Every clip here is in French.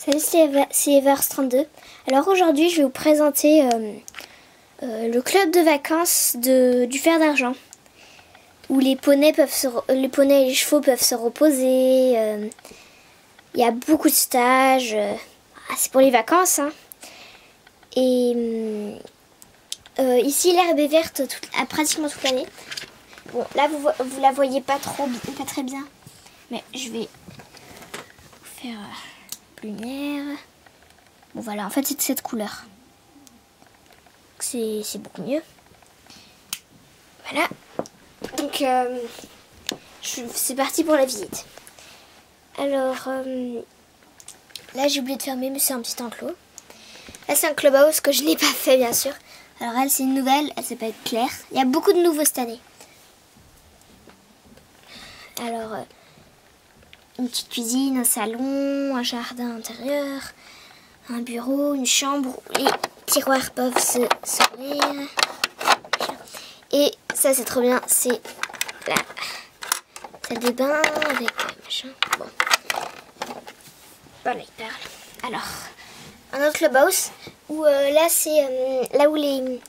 Salut, c'est Evers32. Alors aujourd'hui, je vais vous présenter le club de vacances du Fer d'Argent, où les poneys et les chevaux peuvent se reposer. Il y a beaucoup de stages. C'est pour les vacances, hein. Et ici, l'herbe est verte pratiquement toute l'année. Bon, là, vous la voyez pas très bien, mais je vais vous faire lumière. Bon, voilà, en fait, c'est de cette couleur. C'est beaucoup mieux. Voilà. Donc, c'est parti pour la visite. Alors, là, j'ai oublié de fermer, mais c'est un petit enclos. Là, c'est un clubhouse que je n'ai pas fait, bien sûr. Alors, elle, c'est une nouvelle. Elle s'appelle Claire. Il y a beaucoup de nouveaux cette année. Alors, une petite cuisine, un salon, un jardin intérieur, un bureau, une chambre où les tiroirs peuvent s'ouvrir. Et ça, c'est trop bien. C'est la salle de bain avec machin. Bon. Voilà, il parle. Alors, un autre clubhouse où là, c'est là où les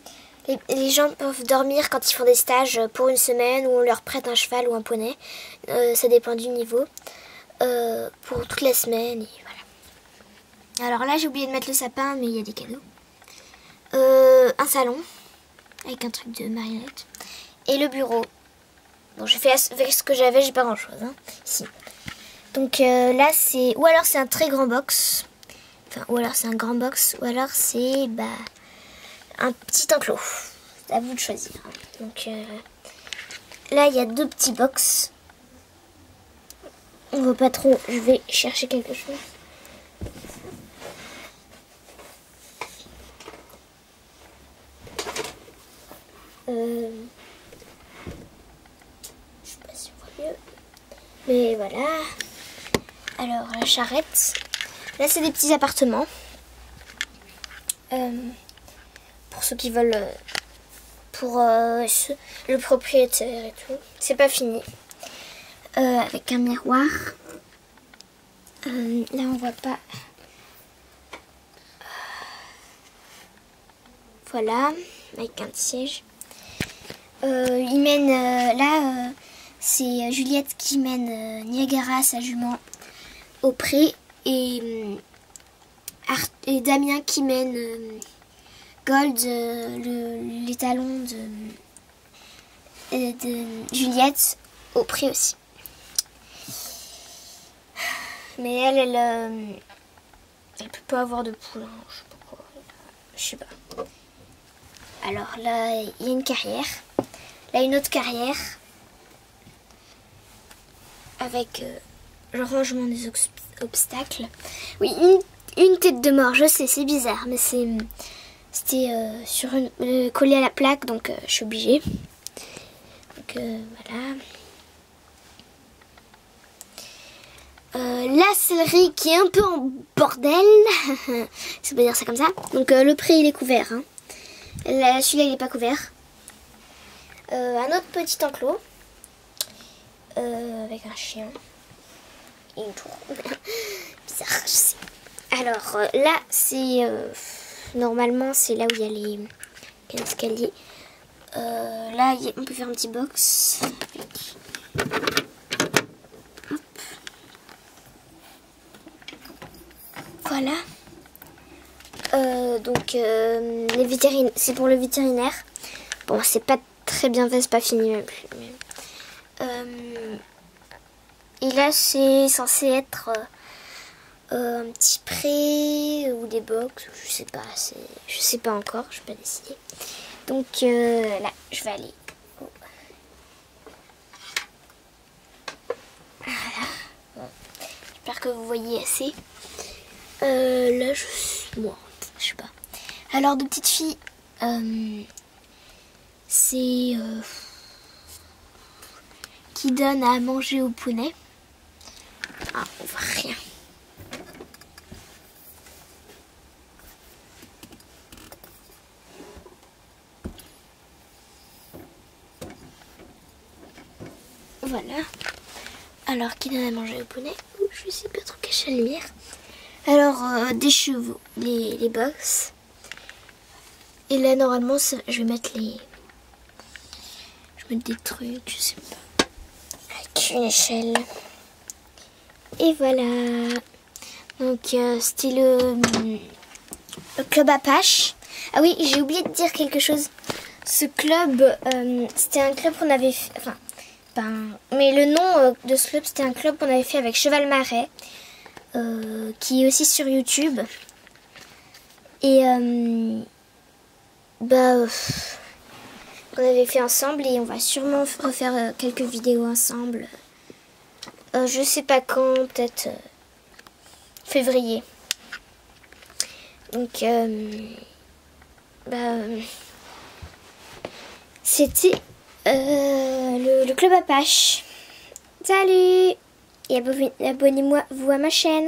gens peuvent dormir quand ils font des stages pour une semaine, où on leur prête un cheval ou un poney. Ça dépend du niveau. Pour toute la semaine. Et voilà. Alors là, j'ai oublié de mettre le sapin, mais il y a des cadeaux. Un salon avec un truc de marionnette. Et le bureau. Bon, j'ai fait avec ce que j'avais, j'ai pas grand chose. Hein, ici. Donc là, c'est. Ou alors c'est un très grand box. Enfin, ou alors c'est un grand box. Ou alors c'est un petit enclos. C'est à vous de choisir. Donc là, il y a deux petits box. On voit pas trop. Je vais chercher quelque chose. Je sais pas si on voit mieux. Mais voilà. Alors, la charrette. Là, c'est des petits appartements. Pour ceux qui veulent... pour le propriétaire et tout. C'est pas fini. Avec un miroir. Là, on voit pas. Voilà. Avec un siège. Il mène là, c'est Juliette qui mène Niagara, sa jument, au pré, et Damien qui mène Gold, les talons de Juliette, au pré aussi. Mais elle peut pas avoir de poule, hein, je sais pas pourquoi. Je sais pas. Alors là, il y a une carrière. Là, une autre carrière avec le rangement des obstacles. Oui, une tête de mort, je sais, c'est bizarre, mais c'était collé à la plaque, donc je suis obligée. Donc voilà. La sellerie qui est un peu en bordel, ça peut dire ça comme ça. Donc le pré il est couvert. Hein. Celui-là il n'est pas couvert. Un autre petit enclos avec un chien et une tour. Bizarre, je sais. Alors là, c'est normalement c'est là où il y a les escaliers. Là, on peut faire un petit box. Hop. Voilà. Donc c'est pour le vétérinaire. Bon, c'est pas très bien fait, c'est pas fini même plus. Et là, c'est censé être un petit pré ou des box, je sais pas. Je sais pas encore, je n'ai pas décidé. Donc là, je vais aller. Voilà. Bon. J'espère que vous voyez assez. Là, moi, je sais pas. Alors, de petites filles, c'est qui donne à manger au poney. Ah, on voit rien. Voilà. Alors, qui donne à manger au poney? Je sais pas trop cacher la lumière. Alors, des chevaux, les box. Et là, normalement, je vais mettre des trucs, je sais pas. Avec une échelle. Et voilà. Donc, c'était le club Apache. Ah oui, j'ai oublié de dire quelque chose. Ce club, c'était un club qu'on avait fait... Enfin, mais le nom de ce club, c'était un club qu'on avait fait avec Cheval Marais. Qui est aussi sur YouTube. Et on avait fait ensemble et on va sûrement refaire quelques vidéos ensemble. Je sais pas quand, peut-être février. Donc c'était le club Apache. Salut et abonnez-moi à ma chaîne.